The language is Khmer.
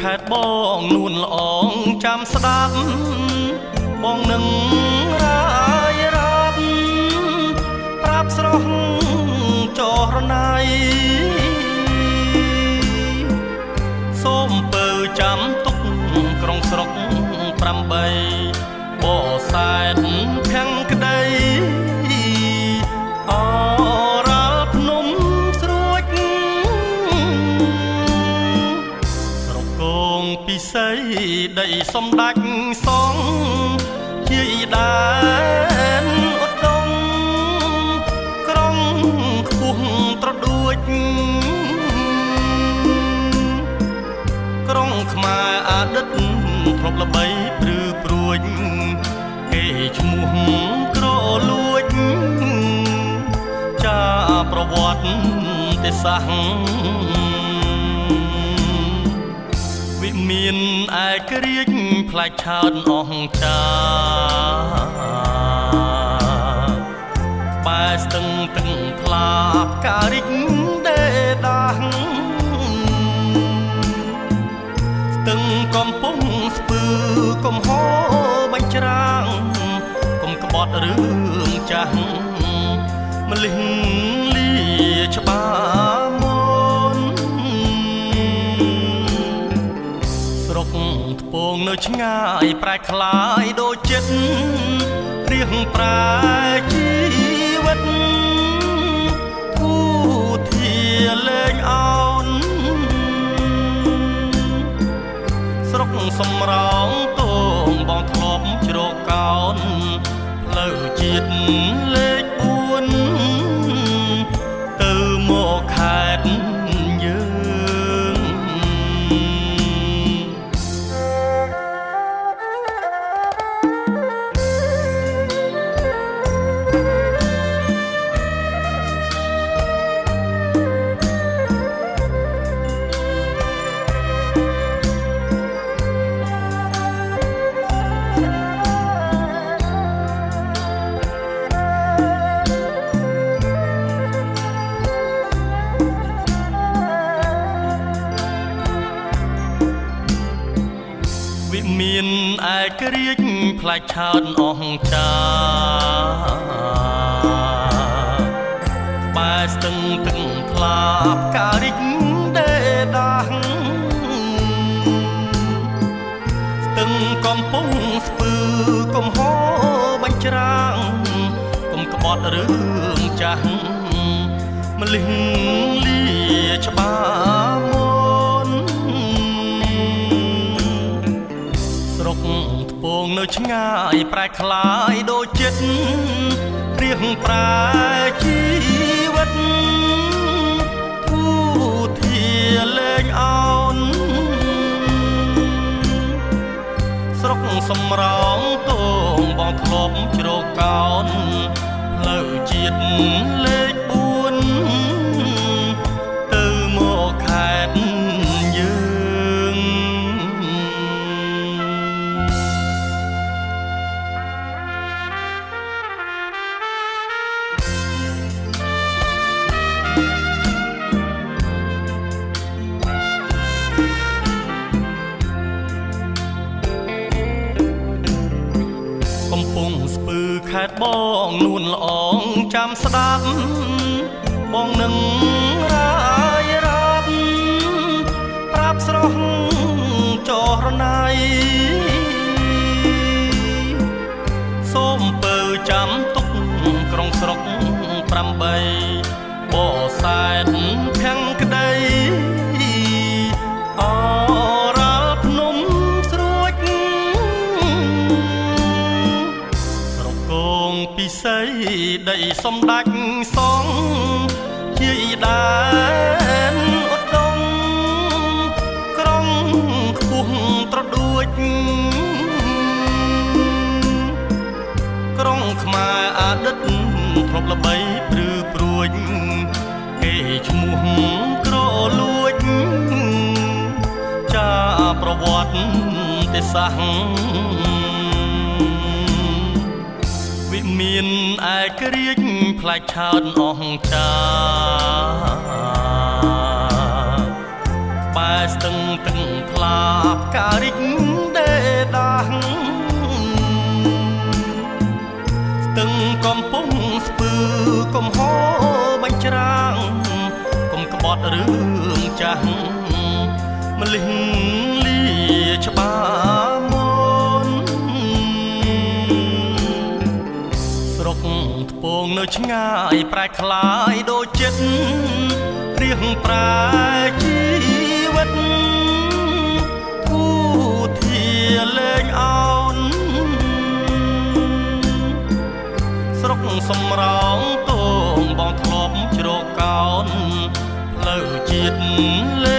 ខេត្តបងនួនល្អងចាំស្ដាប់បងនឹងរាយរាប់ប្រាប់ស្រស់ចរណៃសូមពើចាំទុកក្រុងស្រុក8បសែនខាងក្ដីអរ៉ាល់ភ្នំស្រួចស្រុកគងពិសីដីសំដាច់សងជាដែនឧត្តមក្រុងខ្ពស់ត្រដួចក្រុងខ្មែរអតីតធ្លាប់ល្បីព្រឺព្រួចគេឈ្មោះក្រលួចចាប្រវត្តិទេសាសវិមានឯករាជ្យផ្លែកឆើតអង្ចាបែស្ទឹងទឹកថ្លាផ្ការិចដេដាស់ស្ទឹងកំពុងស្ពឺកំហោបញ្ច្រាំងកុំក្បត់រឿងចាស់ម្លេះលាច្បាមុនស្រុកថ្ពងនៅឆ្ងាយប្រែคล้ายដូចចិត្តរៀងប្រែជីវិតធូធាលេងអោនស្រុកសំរោងទងបងធ្លាប់ជ្រកកោនផ្លូវជាតិលេខ4ទៅមកខេត្តយើងវិមានឯករាជ្យផ្លែកឆើតអង្ចាបែស្ទឹងទឹកថ្លាផ្ការិចដេដាស់ស្ទឹងកំពុងស្ពឺកំហោបញ្ច្រាំងកុំក្បត់រឿងចាស់ម្លេះលាច្បាមុនស្រុកថ្ពងនៅឆ្ងាយប្រែคล้ายដូចចិត្តរៀងប្រែជីវិតធូធាលេងអោនស្រុកសំរោងទងបងធ្លាប់ជ្រកកោនផ្លូវជាតិលេខ4ទៅមកខេត្តយើងកំពុងស្ពឺខេត្តបងនួនល្អងចាំស្ដាប់បងនឹងរាយរាប់ប្រាប់ស្រស់ចរណៃសូមពើចាំទុកក្រុងស្រុក8បសែនខាងក្ដីអរ៉ាល់ភ្នំស្រួចស្រុកគងពិសីដីសំដាច់សងជាដែនឧត្តមក្រុងខ្ពស់ត្រដួចក្រុងខ្មែរអតីតធ្លាប់ល្បីព្រឺព្រួចគេឈ្មោះក្រលួចចាប្រវត្តិទេសាសវិមានឯករាជ្យផ្លែកឆើតអង្ចាបែស្ទឹងទឹកថ្លា ផ្ការិចដេដាស់ស្ទឹងកំពុងស្ពឺកំហោបញ្ច្រាំងកុំក្បត់រឿងចាស់ម្លេះលាច្បាមុនស្រុកថ្ពងនៅឆ្ងាយប្រែคล้ายដូចចិត្តរៀងប្រែជីវិតធូធាលេងអោនស្រុកសំរោងទងបងធ្លាប់ជ្រកកោនផ្លូវជាតិលេ